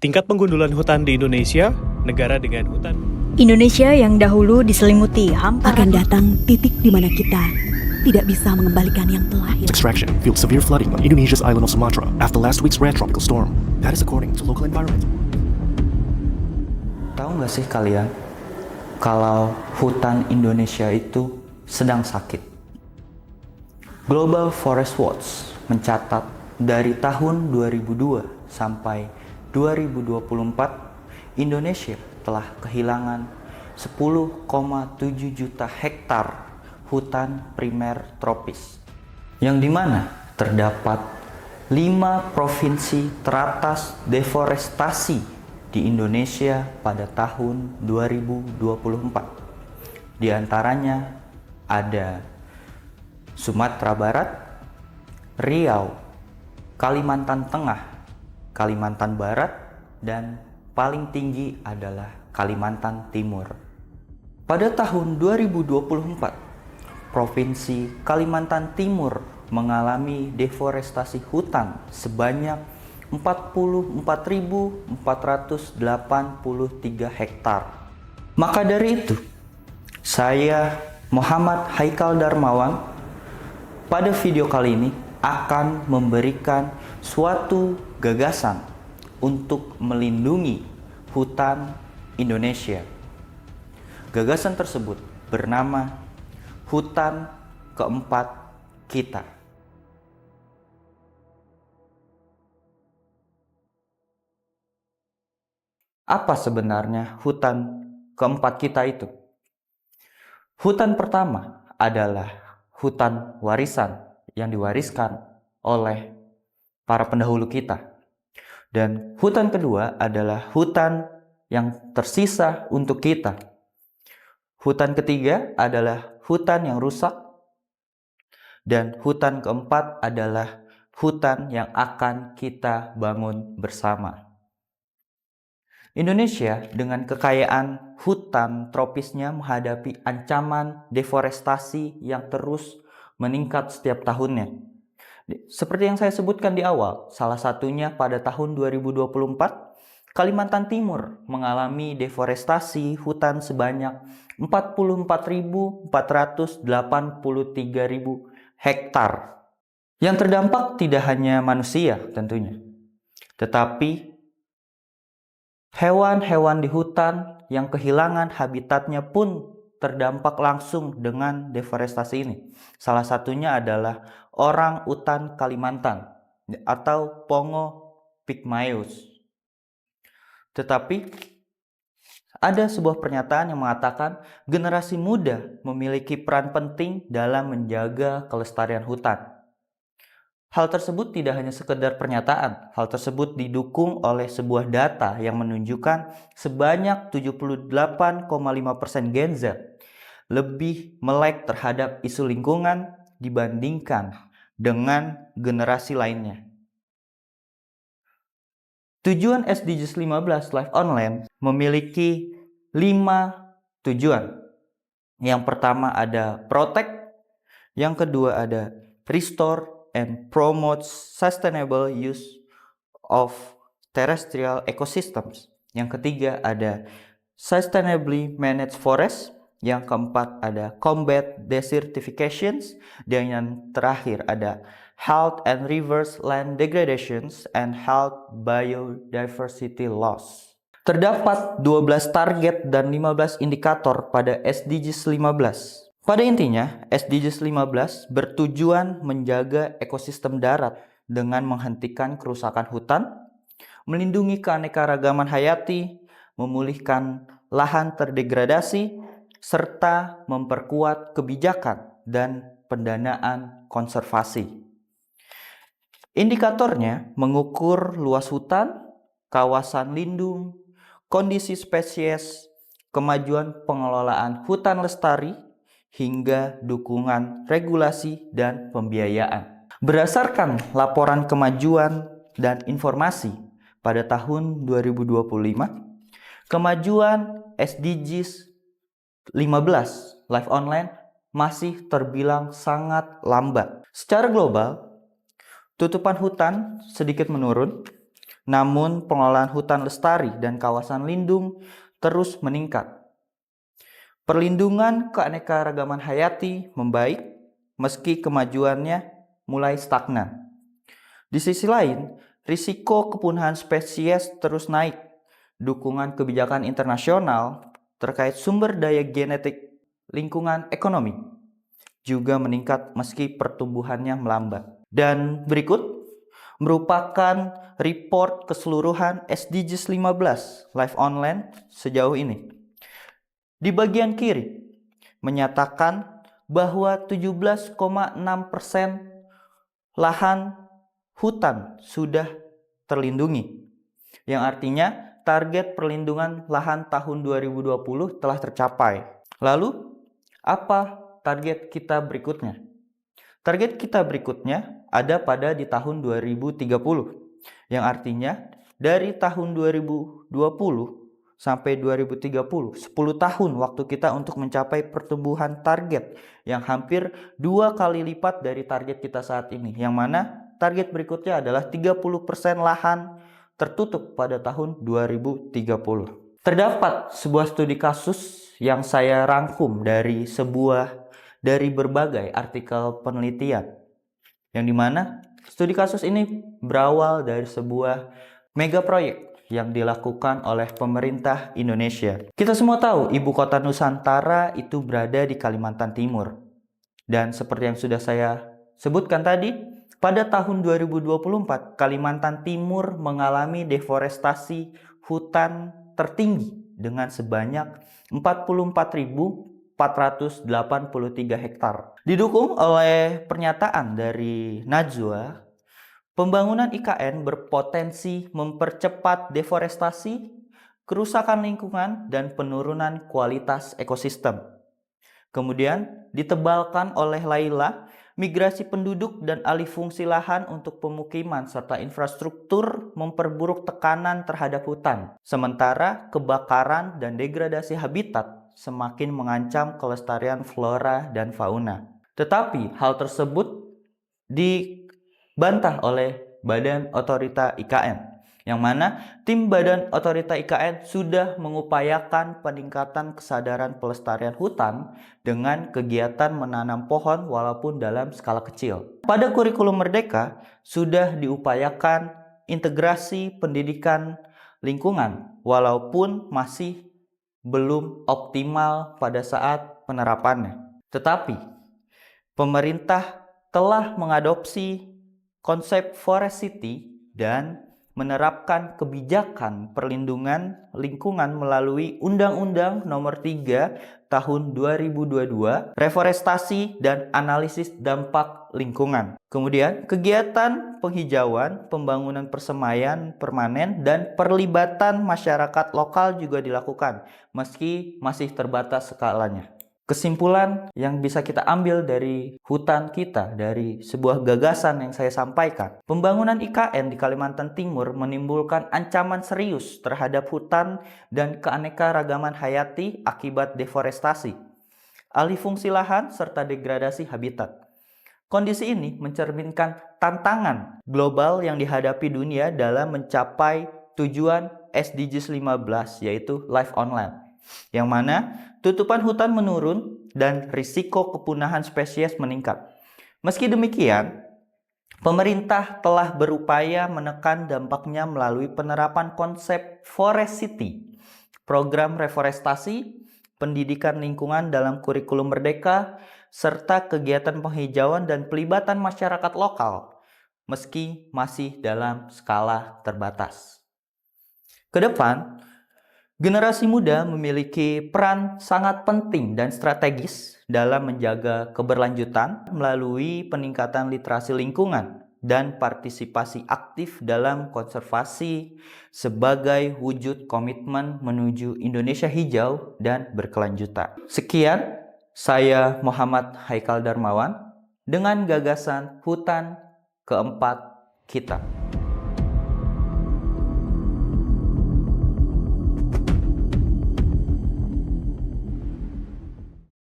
Tingkat penggundulan hutan di Indonesia, negara dengan hutan. Indonesia yang dahulu diselimuti hamparan Akan datang titik di mana kita tidak bisa mengembalikan yang telah hilang. Extraction fueled severe flooding on Indonesia's island of Sumatra after last week's rare tropical storm. That is according to local environment. Tahu nggak sih kalian, kalau hutan Indonesia itu sedang sakit? Global Forest Watch mencatat dari tahun 2002 sampai 2024, Indonesia telah kehilangan 10,7 juta hektar hutan primer tropis, yang dimana terdapat 5 provinsi teratas deforestasi di Indonesia pada tahun 2024. Di antaranya ada Sumatera Barat, Riau, Kalimantan Tengah, Kalimantan Barat, dan paling tinggi adalah Kalimantan Timur. Pada tahun 2024, Provinsi Kalimantan Timur mengalami deforestasi hutan sebanyak 44.483 hektar. Maka dari itu, saya Muhammad Haikal Darmawan pada video kali ini akan memberikan suatu gagasan untuk melindungi hutan Indonesia. Gagasan tersebut bernama Hutan Keempat Kita. Apa sebenarnya hutan keempat kita itu? Hutan pertama adalah hutan warisan yang diwariskan oleh para pendahulu kita. Dan hutan kedua adalah hutan yang tersisa untuk kita. Hutan ketiga adalah hutan yang rusak. Dan hutan keempat adalah hutan yang akan kita bangun bersama. Indonesia dengan kekayaan hutan tropisnya menghadapi ancaman deforestasi yang terus meningkat setiap tahunnya. Seperti yang saya sebutkan di awal, salah satunya pada tahun 2024, Kalimantan Timur mengalami deforestasi hutan sebanyak 44.483.000 hektar. Yang terdampak tidak hanya manusia tentunya, tetapi hewan-hewan di hutan yang kehilangan habitatnya pun terdampak langsung dengan deforestasi ini. Salah satunya adalah orang utan Kalimantan atau Pongo pygmaeus. Tetapi ada sebuah pernyataan yang mengatakan generasi muda memiliki peran penting dalam menjaga kelestarian hutan. Hal tersebut tidak hanya sekedar pernyataan, hal tersebut didukung oleh sebuah data yang menunjukkan sebanyak 78,5% Gen Z lebih melek terhadap isu lingkungan dibandingkan dengan generasi lainnya. Tujuan SDGs 15 Life on Land memiliki 5 tujuan. Yang pertama ada protect, yang kedua ada restore and promotes sustainable use of terrestrial ecosystems. Yang ketiga ada sustainably manage forest. Yang keempat ada combat desertifications. Dan yang terakhir ada halt and reverse land degradations and halt biodiversity loss. Terdapat 12 target dan 15 indikator pada SDGs 15. Pada intinya, SDGs 15 bertujuan menjaga ekosistem darat dengan menghentikan kerusakan hutan, melindungi keanekaragaman hayati, memulihkan lahan terdegradasi, serta memperkuat kebijakan dan pendanaan konservasi. Indikatornya mengukur luas hutan, kawasan lindung, kondisi spesies, kemajuan pengelolaan hutan lestari, hingga dukungan regulasi dan pembiayaan. Berdasarkan laporan kemajuan dan informasi pada tahun 2025, kemajuan SDGs 15 Life on Land masih terbilang sangat lambat. Secara global, tutupan hutan sedikit menurun, Namun, pengelolaan hutan lestari dan kawasan lindung terus meningkat. Perlindungan keanekaragaman hayati membaik meski kemajuannya mulai stagnan. Di sisi lain, risiko kepunahan spesies terus naik. Dukungan kebijakan internasional terkait sumber daya genetik lingkungan ekonomi juga meningkat meski pertumbuhannya melambat. Dan berikut merupakan report keseluruhan SDGs 15 Live Online sejauh ini. Di bagian kiri menyatakan bahwa 17,6% lahan hutan sudah terlindungi, yang artinya target perlindungan lahan tahun 2020 telah tercapai. Lalu, apa target kita berikutnya? Target kita berikutnya ada pada di tahun 2030, yang artinya dari tahun 2020 sampai 2030, 10 tahun waktu kita untuk mencapai pertumbuhan target yang hampir 2 kali lipat dari target kita saat ini, yang mana target berikutnya adalah 30% lahan tertutup pada tahun 2030. Terdapat sebuah studi kasus yang saya rangkum dari berbagai artikel penelitian, yang dimana studi kasus ini berawal dari sebuah mega proyek yang dilakukan oleh pemerintah Indonesia. Kita semua tahu ibu kota Nusantara itu berada di Kalimantan Timur. Dan seperti yang sudah saya sebutkan tadi, pada tahun 2024 Kalimantan Timur mengalami deforestasi hutan tertinggi dengan sebanyak 44.483 hektar. Didukung oleh pernyataan dari Najwa, pembangunan IKN berpotensi mempercepat deforestasi, kerusakan lingkungan, dan penurunan kualitas ekosistem. Kemudian ditebalkan oleh Laila, migrasi penduduk dan alih fungsi lahan untuk pemukiman serta infrastruktur memperburuk tekanan terhadap hutan. Sementara kebakaran dan degradasi habitat semakin mengancam kelestarian flora dan fauna. Tetapi hal tersebut dibantah oleh Badan Otorita IKN, yang mana tim Badan Otorita IKN sudah mengupayakan peningkatan kesadaran pelestarian hutan dengan kegiatan menanam pohon walaupun dalam skala kecil. Pada kurikulum Merdeka sudah diupayakan integrasi pendidikan lingkungan walaupun masih belum optimal pada saat penerapannya. Tetapi pemerintah telah mengadopsi konsep Forest City dan menerapkan kebijakan perlindungan lingkungan melalui Undang-Undang Nomor 3 Tahun 2022, Reforestasi dan Analisis Dampak Lingkungan. Kemudian, kegiatan penghijauan, pembangunan persemaian permanen, dan perlibatan masyarakat lokal juga dilakukan, meski masih terbatas skalanya. Kesimpulan yang bisa kita ambil dari hutan kita, dari sebuah gagasan yang saya sampaikan, pembangunan IKN di Kalimantan Timur menimbulkan ancaman serius terhadap hutan dan keanekaragaman hayati akibat deforestasi, alih fungsi lahan, serta degradasi habitat. Kondisi ini mencerminkan tantangan global yang dihadapi dunia dalam mencapai tujuan SDGs 15, yaitu Live Online, yang mana tutupan hutan menurun dan risiko kepunahan spesies meningkat. Meski demikian, pemerintah telah berupaya menekan dampaknya melalui penerapan konsep Forest City, program reforestasi, pendidikan lingkungan dalam kurikulum Merdeka, serta kegiatan penghijauan dan pelibatan masyarakat lokal, meski masih dalam skala terbatas. Kedepan, generasi muda memiliki peran sangat penting dan strategis dalam menjaga keberlanjutan melalui peningkatan literasi lingkungan dan partisipasi aktif dalam konservasi sebagai wujud komitmen menuju Indonesia hijau dan berkelanjutan. Sekian, saya Muhammad Haikal Darmawan dengan gagasan Hutan Keempat Kita.